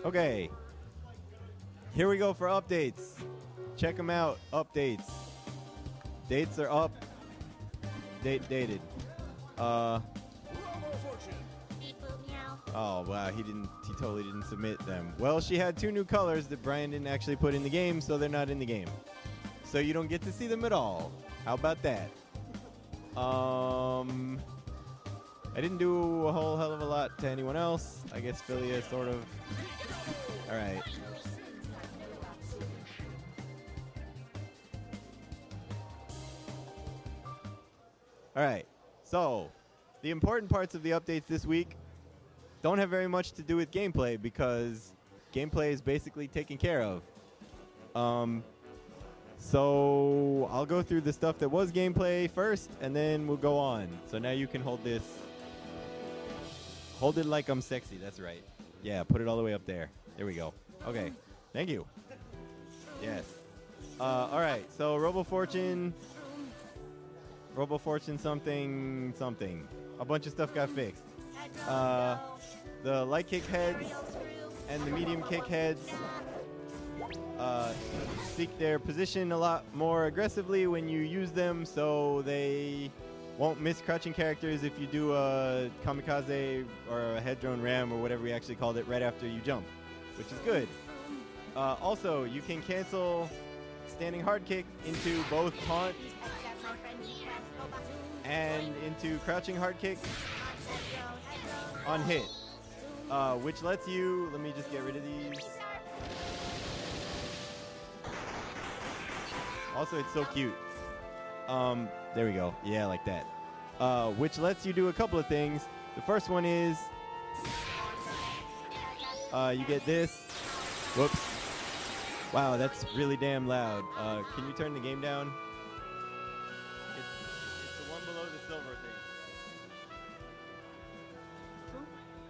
Okay. Here we go for updates. Check them out. Updates. Dates are up. Dated. Oh, wow, he totally didn't submit them. Well, she had 2 new colors that Brian didn't actually put in the game, so they're not in the game. So you don't get to see them at all. How about that? I didn't do a whole hell of a lot to anyone else. I guess Philia sort of. All right. All right. So, the important parts of the updates this week don't have very much to do with gameplay because gameplay is basically taken care of. So I'll go through the stuff that was gameplay first, and then we'll go on. So now you can hold this. Hold it like I'm sexy. That's right. Yeah, put it all the way up there. There we go. Okay. Thank you. Yes. All right. So Robo Fortune something. A bunch of stuff got fixed. The light kick heads and the medium kick heads seek their position a lot more aggressively when you use them, so they won't miss crouching characters if you do a kamikaze or a head drone ram or whatever we actually called it right after you jump, which is good. Also, you can cancel standing hard kick into both taunt and into crouching hard kick on hit, which lets you, let me just get rid of these. Also, it's so cute. There we go. Yeah, like that. Which lets you do a couple of things. The first one is you get this. Whoops. Wow, that's really damn loud. Can you turn the game down? It's the one below the silver thing.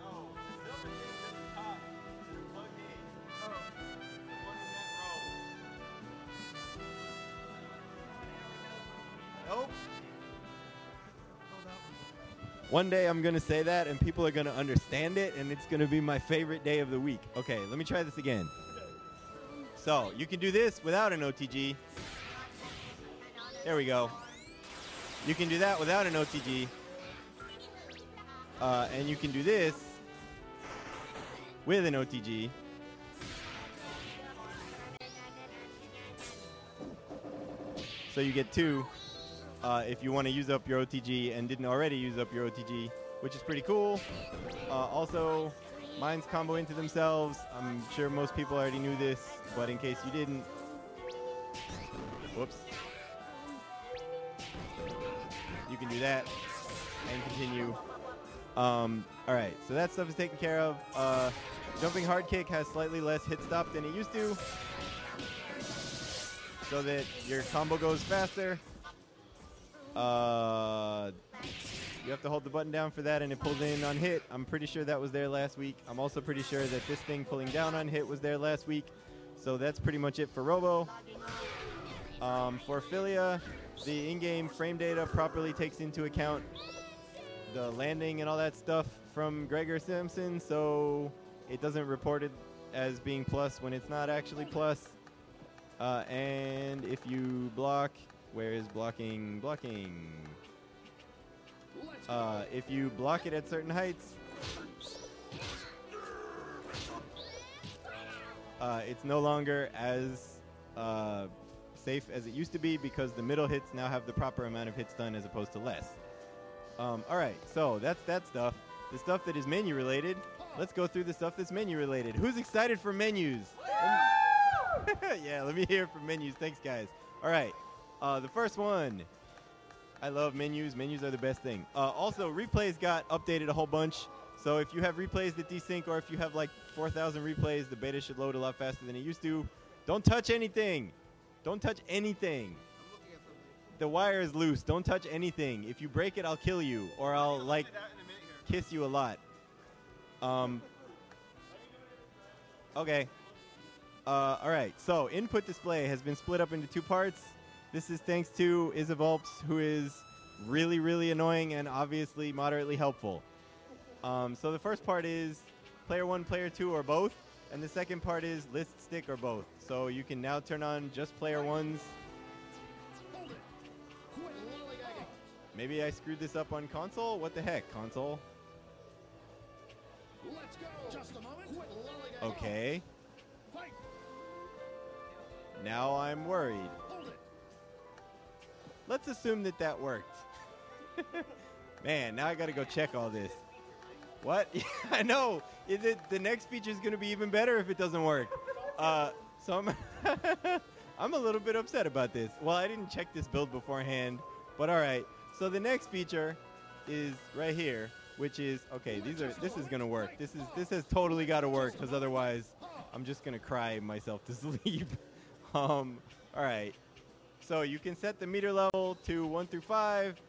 No, the silver thing's at the top. It's plugged in. The one in that row. Nope. One day I'm going to say that and people are going to understand it and it's going to be my favorite day of the week. Okay, let me try this again. So, you can do this without an OTG. There we go. You can do that without an OTG. And you can do this with an OTG. So you get 2 if you want to use up your OTG and didn't already use up your OTG, which is pretty cool. Also, mines combo into themselves. I'm sure most people already knew this, but in case you didn't, whoops. You can do that and continue. All right, so that stuff is taken care of. Jumping hard kick has slightly less hit stop than it used to, so that your combo goes faster. You have to hold the button down for that and it pulls in on hit. I'm pretty sure that was there last week. I'm also pretty sure that this thing pulling down on hit was there last week. So that's pretty much it for Robo. For Philia, the in-game frame data properly takes into account the landing and all that stuff from Gregor Simpson, so it doesn't report it as being plus when it's not actually plus. And if you block, where is blocking? If you block it at certain heights, it's no longer as safe as it used to be because the middle hits now have the proper amount of hits done as opposed to less. All right, so that's that stuff. The stuff that is menu related. Let's go through the stuff that's menu related. Who's excited for menus? Yeah, let me hear from menus. Thanks, guys. All right, the first one. I love menus. Menus are the best thing. Also, replays got updated a whole bunch. So if you have replays that desync or if you have like 4,000 replays, the beta should load a lot faster than it used to. Don't touch anything. Don't touch anything. The wire is loose. Don't touch anything. If you break it, I'll kill you or I'll like kiss you a lot. Okay. All right. So input display has been split up into 2 parts. This is thanks to Isavulps, who is really, really annoying and obviously moderately helpful. So the first part is player 1, player 2, or both. And the second part is list, stick, or both. So you can now turn on just player ones. Maybe I screwed this up on console? What the heck, console? Let's go. Just a moment. Okay. Now I'm worried. Let's assume that that worked. Man, now I gotta go check all this. What? Yeah, I know. The next feature is gonna be even better if it doesn't work. So I'm, I'm a little bit upset about this. Well, I didn't check this build beforehand, but all right. So the next feature is right here, which is okay. This is gonna work. This has totally got to work because otherwise, I'm just gonna cry myself to sleep. All right. So you can set the meter level to 1 through 5,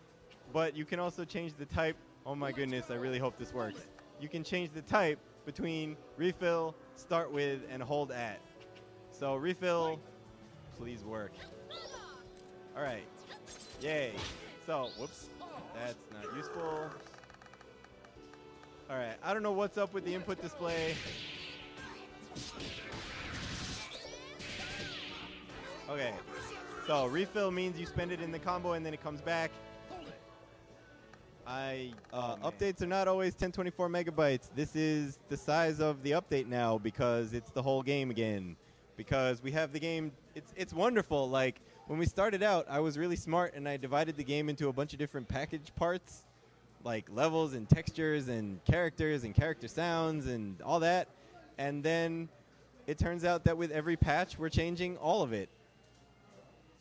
but you can also change the type. Oh my goodness, I really hope this works. You can change the type between refill, start with, and hold at. So refill, please work. All right. Yay. So, whoops, that's not useful. All right, I don't know what's up with the input display. Okay, so refill means you spend it in the combo and then it comes back. Updates are not always 1024 megabytes. This is the size of the update now because it's the whole game again. Because we have the game, it's wonderful. Like, when we started out, I was really smart and I divided the game into a bunch of different package parts, like levels and textures and characters and character sounds and all that. And then it turns out that with every patch, we're changing all of it.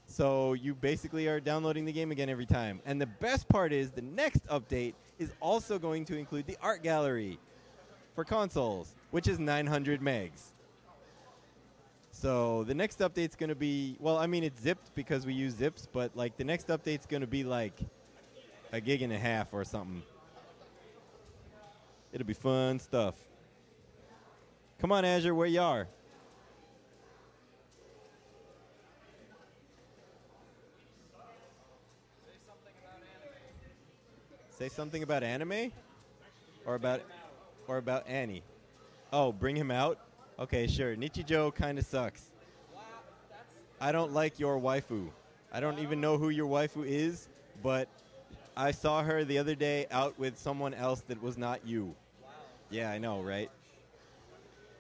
So you basically are downloading the game again every time. And the best part is the next update is also going to include the art gallery for consoles, which is 900 megs. So the next update's going to be, well, I mean, it's zipped because we use zips, but like the next update's going to be like 1.5 gigs or something. It'll be fun stuff. Come on, Azure, where you are? Say something about anime? Or about Annie? Oh, bring him out? Okay, sure. Nichijou kind of sucks. I don't like your waifu. I don't even know who your waifu is, but I saw her the other day out with someone else that was not you. Yeah, I know, right?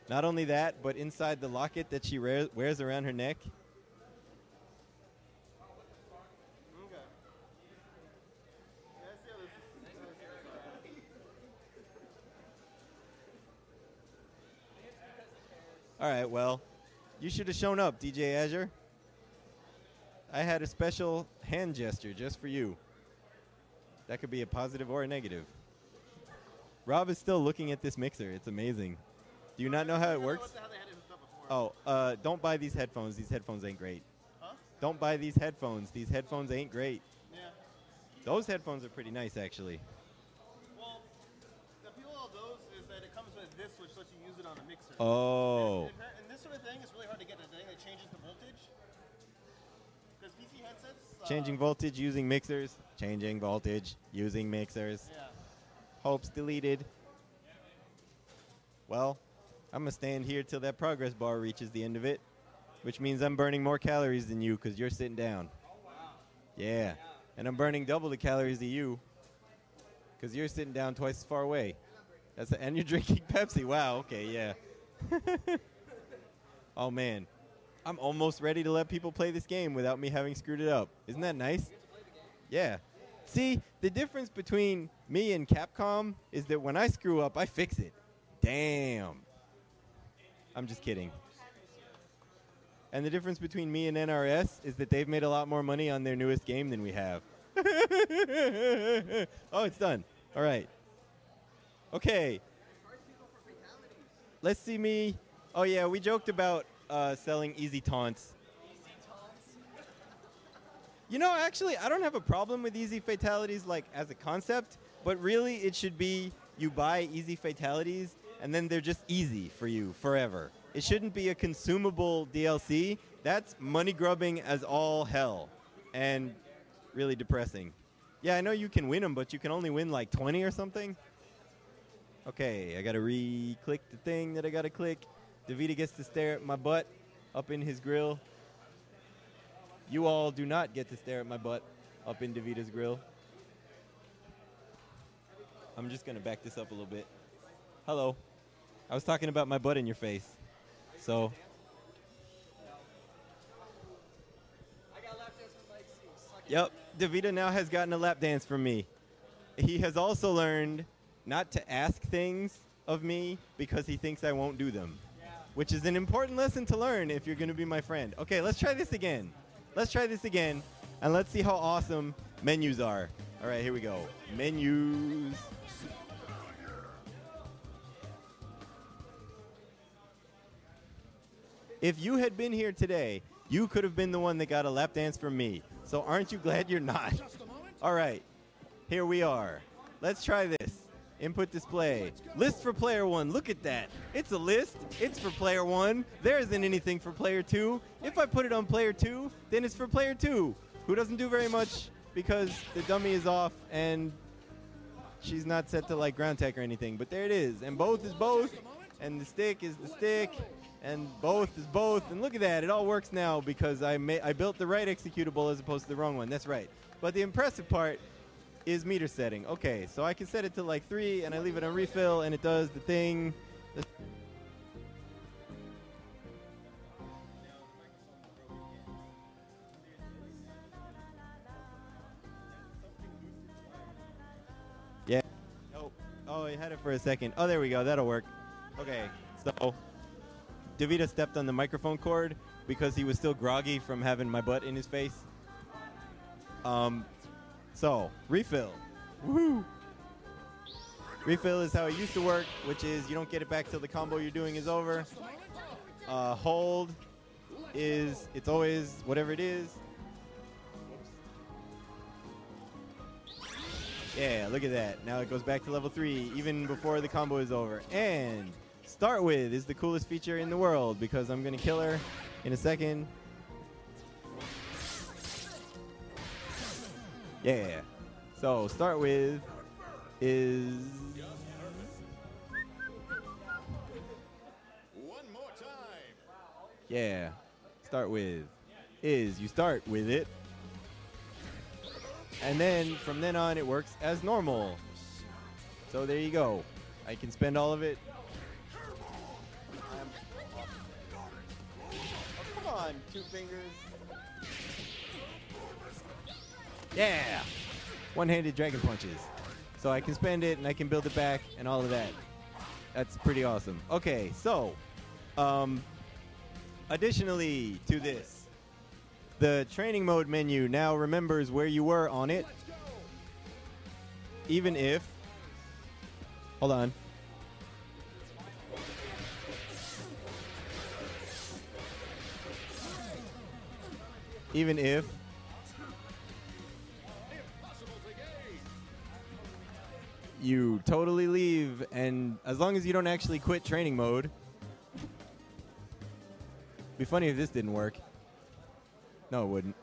Not only that, but inside the locket that she wears around her neck. All right, well, you should have shown up, DJ Azure. I had a special hand gesture just for you. That could be a positive or a negative. Rob is still looking at this mixer. It's amazing. Do you not know how it works? Oh, don't buy these headphones. These headphones ain't great. Huh? Don't buy these headphones. These headphones ain't great. Yeah. Those headphones are pretty nice, actually. Well, the appeal of those is that it comes with this, which lets you use it on a mixer. Oh. And this sort of thing is really hard to get a thing that changes the voltage. Because PC headsets... Changing voltage using mixers. Changing voltage using mixers. Yeah. Hopes deleted. Well, I'm going to stand here till that progress bar reaches the end of it, which means I'm burning more calories than you because you're sitting down. Oh, wow. Yeah. And I'm burning double the calories of you because you're sitting down twice as far away. And you're drinking Pepsi. Wow, okay, yeah. Oh, man. I'm almost ready to let people play this game without me having screwed it up. Isn't that nice? Yeah. See, the difference between me and Capcom is that when I screw up, I fix it. Damn. I'm just kidding. And the difference between me and NRS is that they've made a lot more money on their newest game than we have. Oh, it's done. All right. Okay. Let's see me. Oh, yeah, we joked about selling easy taunts. You know, actually, I don't have a problem with easy fatalities, like, as a concept, but really it should be you buy easy fatalities, and then they're just easy for you forever. It shouldn't be a consumable DLC. That's money grubbing as all hell, and really depressing. Yeah, I know you can win them, but you can only win, like, 20 or something. Okay, I got to re-click the thing that I got to click. Davida gets to stare at my butt up in his grill. You all do not get to stare at my butt up in Davida's grill. I'm just going to back this up a little bit. Hello. I was talking about my butt in your face. So. Yep, Davida now has gotten a lap dance from me. He has also learned not to ask things of me because he thinks I won't do them, which is an important lesson to learn if you're going to be my friend. Okay, let's try this again. Let's try this again, and let's see how awesome menus are. All right, here we go. Menus. If you had been here today, you could have been the one that got a lap dance from me. So aren't you glad you're not? All right, here we are. Let's try this. Input display. List for player 1. Look at that. It's a list. It's for player 1. There isn't anything for player 2. If I put it on player 2, then it's for player 2, who doesn't do very much because the dummy is off and she's not set to like ground tech or anything. But there it is. And both is both. And the stick is the stick. And both is both. And look at that. It all works now because I built the right executable as opposed to the wrong one. That's right. But the impressive part is meter setting. Okay, so I can set it to like 3 and I leave it on refill and it does the thing. Yeah. Nope. Oh, I had it for a second. Oh, there we go. That'll work. Okay, so Davida stepped on the microphone cord because he was still groggy from having my butt in his face. So, refill. Woohoo! Refill is how it used to work, which is you don't get it back till the combo you're doing is over. Hold is, it's always whatever it is. Yeah, look at that. Now it goes back to level 3 even before the combo is over. And start with is the coolest feature in the world because I'm going to kill her in a second. Yeah. So start with is One more time. yeah. Start with is you start with it. And then from then on it works as normal. So there you go. I can spend all of it. Oh, come on, 2 fingers. Yeah! One-handed dragon punches. So I can spend it and I can build it back and all of that. That's pretty awesome. Okay, so additionally to this, the training mode menu now remembers where you were on it. Even if, hold on. Even if you totally leave, and as long as you don't actually quit training mode. Be funny if this didn't work. No, it wouldn't.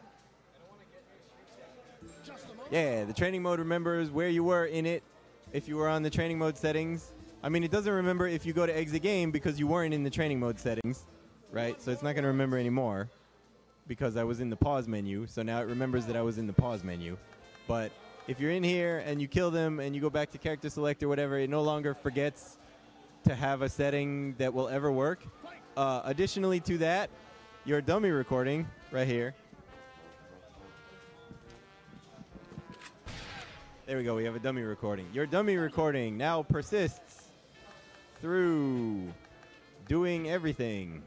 Yeah, the training mode remembers where you were in it if you were on the training mode settings. I mean, it doesn't remember if you go to exit game because you weren't in the training mode settings, right? So it's not going to remember anymore because I was in the pause menu. So now it remembers that I was in the pause menu. But if you're in here and you kill them and you go back to character select or whatever, it no longer forgets to have a setting that will ever work. Additionally to that, your dummy recording right here. There we go, we have a dummy recording. Your dummy recording now persists through doing everything.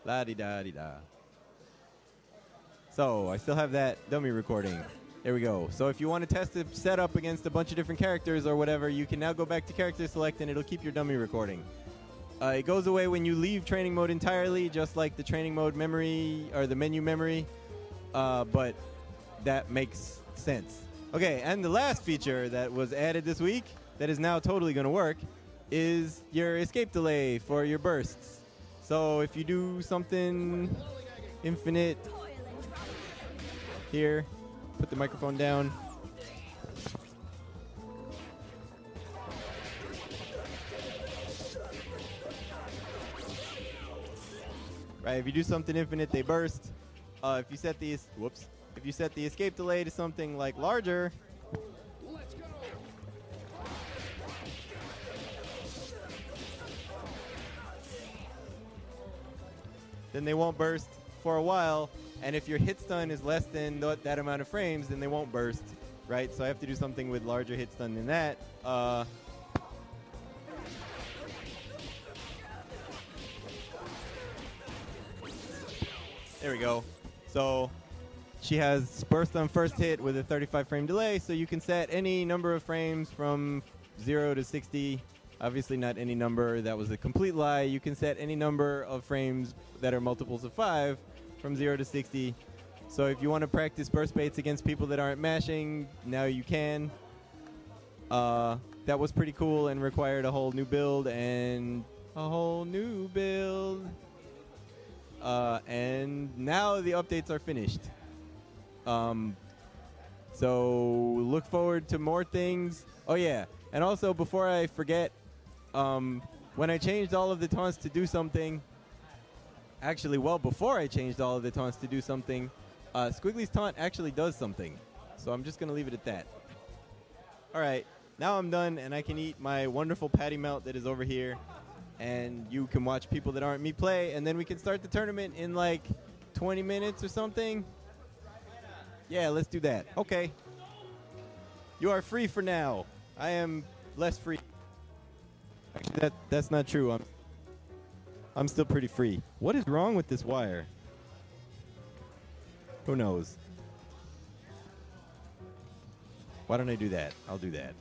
La-di-da-di-da. So, I still have that dummy recording. There we go. So if you want to test the setup against a bunch of different characters or whatever, you can now go back to character select and it'll keep your dummy recording. It goes away when you leave training mode entirely, just like the training mode memory or the menu memory, but that makes sense. Okay, and the last feature that was added this week that is now totally going to work is your escape delay for your bursts. So if you do something infinite, here. Put the microphone down. Right, if you do something infinite, they burst. If you set the if you set the escape delay to something like larger, then they won't burst for a while. And if your hit stun is less than that amount of frames, then they won't burst, right? So I have to do something with larger hit stun than that. There we go. So she has burst on first hit with a 35 frame delay, so you can set any number of frames from 0 to 60. Obviously not any number. That was a complete lie. You can set any number of frames that are multiples of 5 from 0 to 60. So if you want to practice burst baits against people that aren't mashing, now you can. That was pretty cool and required a whole new build and a whole new build. And now the updates are finished. So look forward to more things. Oh yeah, and also before I forget, when I changed all of the taunts to do something, actually, well, before I changed all of the taunts to do something, Squiggly's taunt actually does something. So I'm just going to leave it at that. All right, now I'm done, and I can eat my wonderful patty melt that is over here. And you can watch people that aren't me play, and then we can start the tournament in like 20 minutes or something. Yeah, let's do that. Okay. You are free for now. I am less free. Actually, that's not true. I'm still pretty free. What is wrong with this wire? Who knows? Why don't I do that? I'll do that.